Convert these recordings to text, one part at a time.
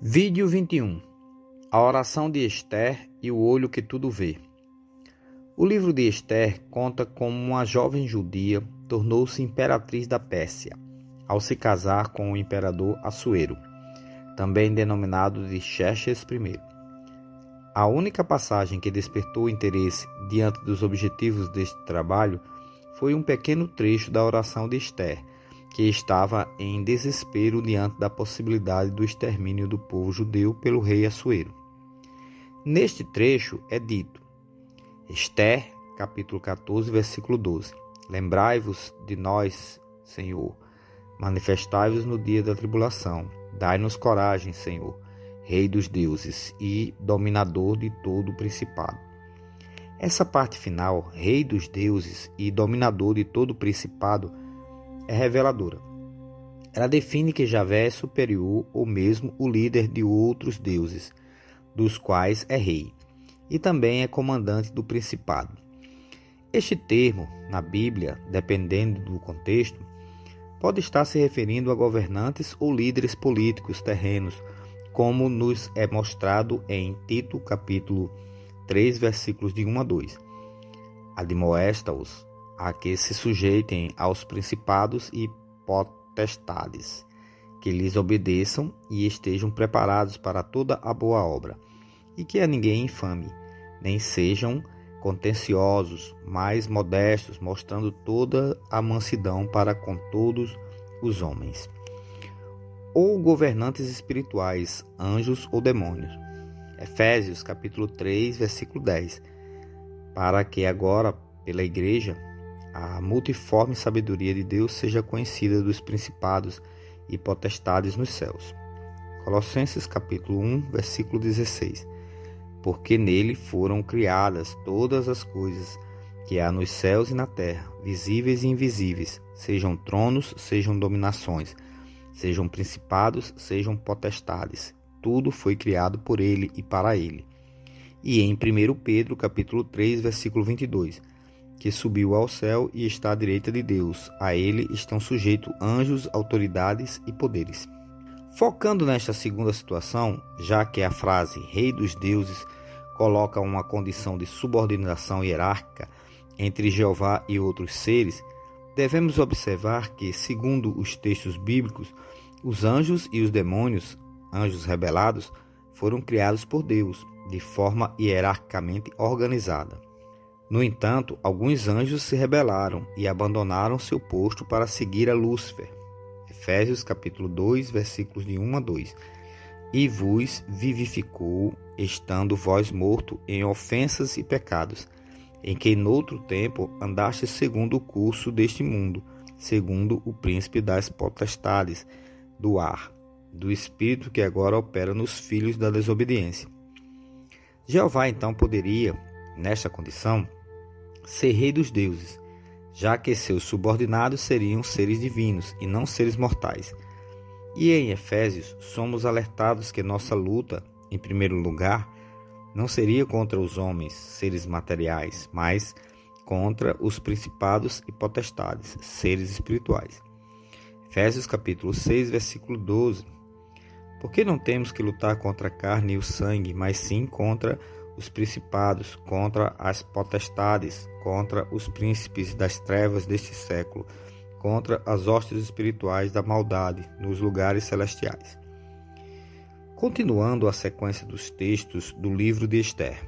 Vídeo 21. A oração de Esther e o olho que tudo vê. O livro de Esther conta como uma jovem judia tornou-se imperatriz da Pérsia, ao se casar com o imperador Assuero, também denominado de Xerxes I. A única passagem que despertou interesse diante dos objetivos deste trabalho foi um pequeno trecho da oração de Esther, que estava em desespero diante da possibilidade do extermínio do povo judeu pelo rei Assuero. Neste trecho é dito, Esther, capítulo 14, versículo 12, Lembrai-vos de nós, Senhor, manifestai-vos no dia da tribulação, dai-nos coragem, Senhor, Rei dos deuses e dominador de todo o principado. Essa parte final, Rei dos deuses e dominador de todo o principado, é reveladora. Ela define que Javé é superior ou mesmo o líder de outros deuses, dos quais é rei, e também é comandante do principado. Este termo, na Bíblia, dependendo do contexto, pode estar se referindo a governantes ou líderes políticos terrenos, como nos é mostrado em Tito, capítulo 3, versículos de 1 a 2. Admoesta-os a que se sujeitem aos principados e potestades, que lhes obedeçam e estejam preparados para toda a boa obra, e que a ninguém infame, nem sejam contenciosos, mas modestos, mostrando toda a mansidão para com todos os homens. Ou governantes espirituais, anjos ou demônios. Efésios, capítulo 3, versículo 10. Para que agora, pela Igreja, a multiforme sabedoria de Deus seja conhecida dos principados e potestades nos céus. Colossenses capítulo 1, versículo 16. Porque nele foram criadas todas as coisas que há nos céus e na terra, visíveis e invisíveis, sejam tronos, sejam dominações, sejam principados, sejam potestades. Tudo foi criado por ele e para ele. E em 1 Pedro capítulo 3, versículo 22, que subiu ao céu e está à direita de Deus. A ele estão sujeitos anjos, autoridades e poderes. Focando nesta segunda situação, já que a frase Rei dos Deuses coloca uma condição de subordinação hierárquica entre Jeová e outros seres, devemos observar que, segundo os textos bíblicos, os anjos e os demônios, anjos rebelados, foram criados por Deus, de forma hierarquicamente organizada. No entanto, alguns anjos se rebelaram e abandonaram seu posto para seguir a Lúcifer. Efésios capítulo 2, versículos de 1 a 2. E vos vivificou, estando vós morto em ofensas e pecados, em que noutro tempo andastes segundo o curso deste mundo, segundo o príncipe das potestades do ar, do espírito que agora opera nos filhos da desobediência. Jeová então poderia, nesta condição, ser rei dos deuses, já que seus subordinados seriam seres divinos e não seres mortais. E em Efésios somos alertados que nossa luta, em primeiro lugar, não seria contra os homens, seres materiais, mas contra os principados e potestades, seres espirituais. Efésios capítulo 6, versículo 12. Porque não temos que lutar contra a carne e o sangue, mas sim contra os principados, contra as potestades, contra os príncipes das trevas deste século, contra as hostes espirituais da maldade nos lugares celestiais. Continuando a sequência dos textos do livro de Esther.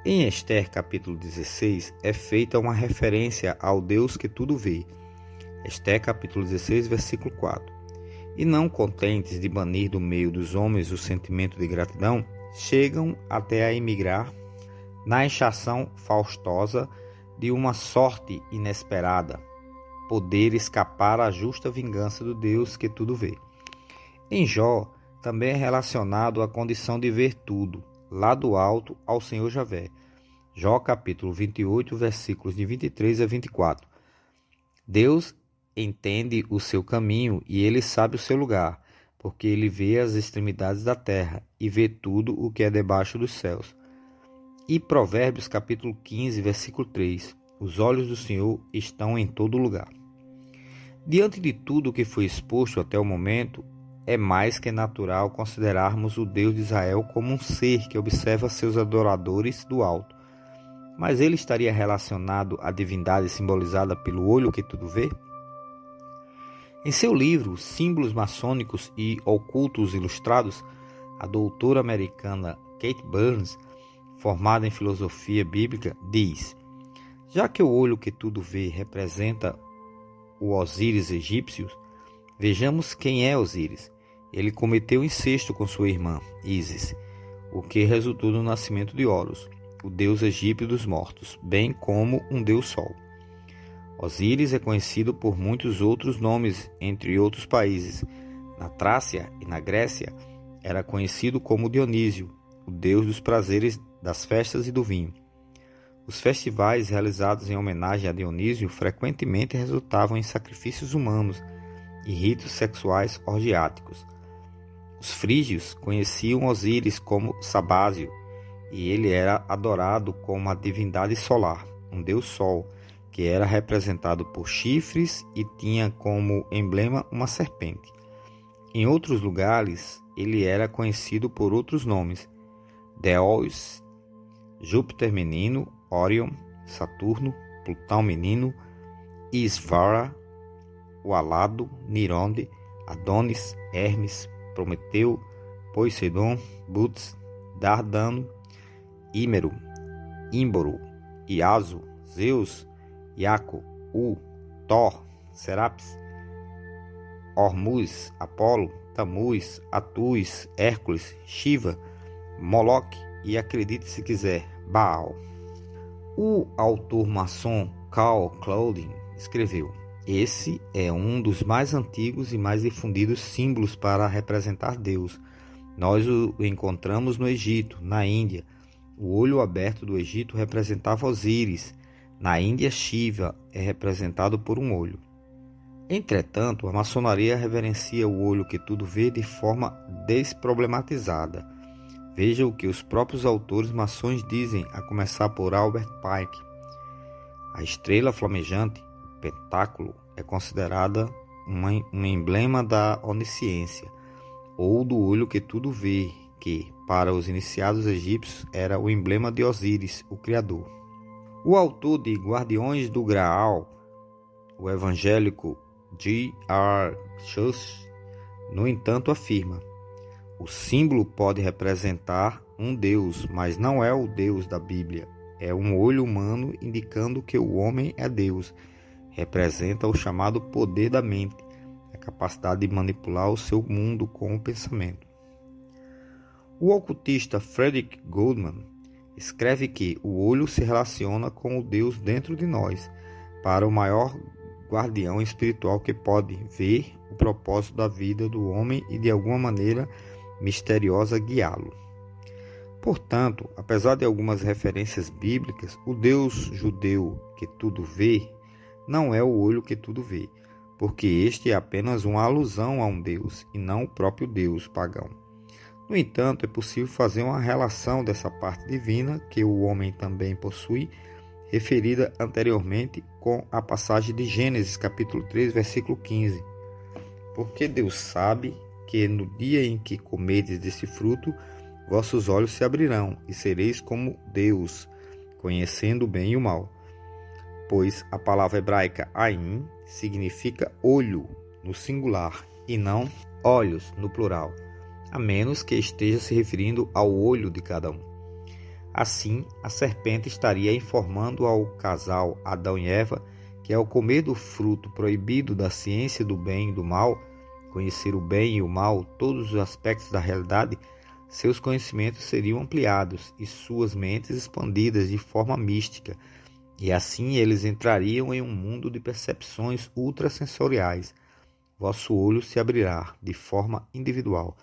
Em Esther, capítulo 16, é feita uma referência ao Deus que tudo vê. Esther, capítulo 16, versículo 4. E não contentes de banir do meio dos homens o sentimento de gratidão, chegam até a emigrar na inchação faustosa de uma sorte inesperada, poder escapar à justa vingança do Deus que tudo vê. Em Jó, também é relacionado à condição de ver tudo, lá do alto ao Senhor Javé. Jó capítulo 28, versículos de 23 a 24. Deus entende o seu caminho e ele sabe o seu lugar, porque ele vê as extremidades da terra e vê tudo o que é debaixo dos céus. E Provérbios capítulo 15, versículo 3. Os olhos do Senhor estão em todo lugar. Diante de tudo o que foi exposto até o momento, é mais que natural considerarmos o Deus de Israel como um ser que observa seus adoradores do alto. Mas ele estaria relacionado à divindade simbolizada pelo olho que tudo vê? Em seu livro Símbolos Maçônicos e Ocultos Ilustrados, a doutora americana Kate Burns, formada em filosofia bíblica, diz: já que o olho que tudo vê representa o Osíris egípcio, vejamos quem é Osíris. Ele cometeu incesto com sua irmã, Ísis, o que resultou no nascimento de Horus, o deus egípcio dos mortos, bem como um deus sol. Osíris é conhecido por muitos outros nomes, entre outros países. Na Trácia e na Grécia, era conhecido como Dionísio, o deus dos prazeres, das festas e do vinho. Os festivais realizados em homenagem a Dionísio frequentemente resultavam em sacrifícios humanos e ritos sexuais orgiásticos. Os frígios conheciam Osíris como Sabásio, e ele era adorado como a divindade solar, um deus sol, que era representado por chifres e tinha como emblema uma serpente. Em outros lugares, ele era conhecido por outros nomes: Deus, Júpiter menino, Órion, Saturno, Plutão menino, Isvara, o alado, Nironde, Adonis, Hermes, Prometeu, Poseidon, Butes, Dardano, Ímero, Ímboro, Iaso, Zeus, Iaco, Thor, Serapis, Hormuz, Apolo, Tamuz, Atus, Hércules, Shiva, Moloque e, acredite se quiser, Baal. O autor maçom Karl Claudin escreveu: esse é um dos mais antigos e mais difundidos símbolos para representar Deus. Nós o encontramos no Egito, na Índia. O olho aberto do Egito representava Osíris. Na Índia, Shiva é representado por um olho. Entretanto, a maçonaria reverencia o olho que tudo vê de forma desproblematizada. Veja o que os próprios autores maçons dizem, a começar por Albert Pike. A estrela flamejante, o pentáculo, é considerada um emblema da onisciência, ou do olho que tudo vê, que, para os iniciados egípcios, era o emblema de Osíris, o Criador. O autor de Guardiões do Graal, o evangélico G.R. Schuss, no entanto, afirma: o símbolo pode representar um Deus, mas não é o Deus da Bíblia. É um olho humano indicando que o homem é Deus. Representa o chamado poder da mente, a capacidade de manipular o seu mundo com o pensamento. O ocultista Frederick Goldman escreve que o olho se relaciona com o Deus dentro de nós, para o maior guardião espiritual que pode ver o propósito da vida do homem e de alguma maneira misteriosa guiá-lo. Portanto, apesar de algumas referências bíblicas, o Deus judeu que tudo vê não é o olho que tudo vê, porque este é apenas uma alusão a um Deus e não o próprio Deus pagão. No entanto, é possível fazer uma relação dessa parte divina que o homem também possui, referida anteriormente com a passagem de Gênesis capítulo 3, versículo 15. Porque Deus sabe que no dia em que comerdes desse fruto, vossos olhos se abrirão e sereis como Deus, conhecendo o bem e o mal. Pois a palavra hebraica ain significa olho no singular e não olhos no plural, a menos que esteja se referindo ao olho de cada um. Assim, a serpente estaria informando ao casal Adão e Eva que ao comer do fruto proibido da ciência do bem e do mal, conhecer o bem e o mal, todos os aspectos da realidade, seus conhecimentos seriam ampliados e suas mentes expandidas de forma mística, e assim eles entrariam em um mundo de percepções ultrasensoriais. Vosso olho se abrirá de forma individual.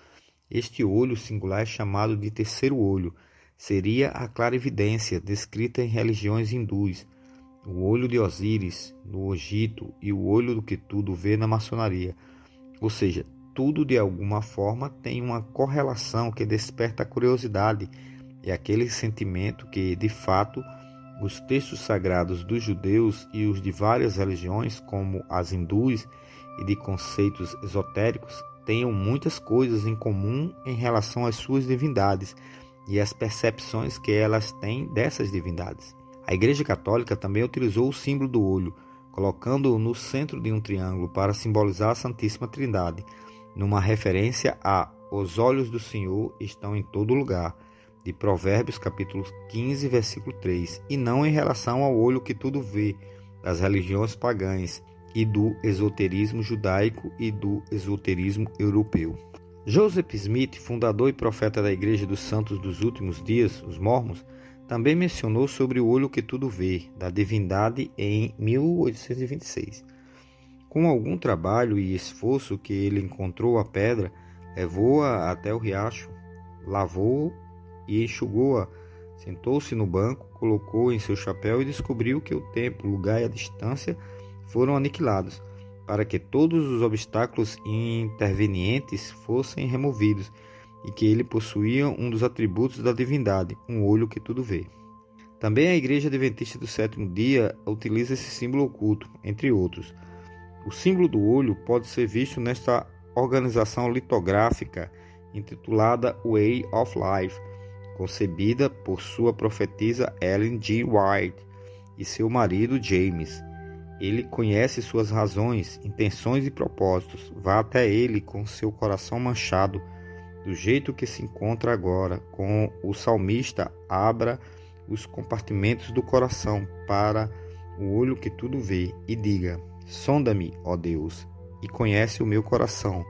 Este olho singular é chamado de terceiro olho. Seria a clarividência descrita em religiões hindus, o olho de Osíris no Egito e o olho do que tudo vê na maçonaria. Ou seja, tudo de alguma forma tem uma correlação que desperta a curiosidade e aquele sentimento que, de fato, os textos sagrados dos judeus e os de várias religiões, como as hindus e de conceitos esotéricos, tenham muitas coisas em comum em relação às suas divindades e às percepções que elas têm dessas divindades. A Igreja Católica também utilizou o símbolo do olho, colocando-o no centro de um triângulo para simbolizar a Santíssima Trindade, numa referência a "Os olhos do Senhor estão em todo lugar", de Provérbios capítulo 15, versículo 3, e não em relação ao olho que tudo vê, das religiões pagãs e do esoterismo judaico e do esoterismo europeu. Joseph Smith, fundador e profeta da Igreja dos Santos dos Últimos Dias, os Mormons, também mencionou sobre o olho que tudo vê, da divindade, em 1826. Com algum trabalho e esforço que ele encontrou a pedra, levou-a até o riacho, lavou e enxugou-a, sentou-se no banco, colocou em seu chapéu e descobriu que o tempo, o lugar e a distância foram aniquilados, para que todos os obstáculos intervenientes fossem removidos, e que ele possuía um dos atributos da divindade, um olho que tudo vê. Também a Igreja Adventista do Sétimo Dia utiliza esse símbolo oculto, entre outros. O símbolo do olho pode ser visto nesta organização litográfica intitulada Way of Life, concebida por sua profetisa Ellen G. White e seu marido James. Ele conhece suas razões, intenções e propósitos. Vá até ele com seu coração manchado, do jeito que se encontra agora, com o salmista. Abra os compartimentos do coração para o olho que tudo vê e diga: sonda-me, ó Deus, e conhece o meu coração.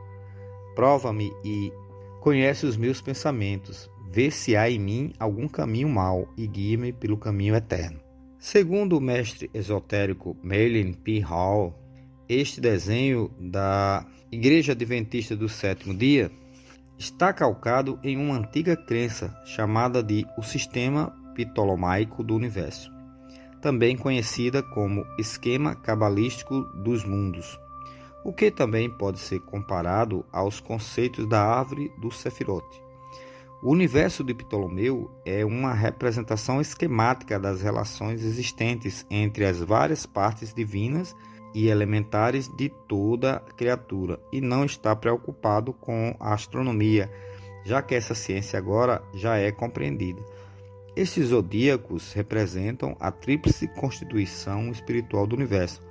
Prova-me e conhece os meus pensamentos. Vê se há em mim algum caminho mau e guia-me pelo caminho eterno. Segundo o mestre esotérico Merlin P. Hall, este desenho da Igreja Adventista do Sétimo Dia está calcado em uma antiga crença chamada de o Sistema Ptolomaico do Universo, também conhecida como Esquema Cabalístico dos Mundos, o que também pode ser comparado aos conceitos da Árvore do Sefirote. O universo de Ptolomeu é uma representação esquemática das relações existentes entre as várias partes divinas e elementares de toda criatura, e não está preocupado com a astronomia, já que essa ciência agora já é compreendida. Estes zodíacos representam a tríplice constituição espiritual do universo.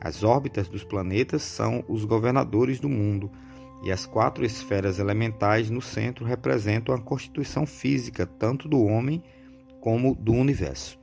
As órbitas dos planetas são os governadores do mundo, e as 4 esferas elementais no centro representam a constituição física tanto do homem como do universo.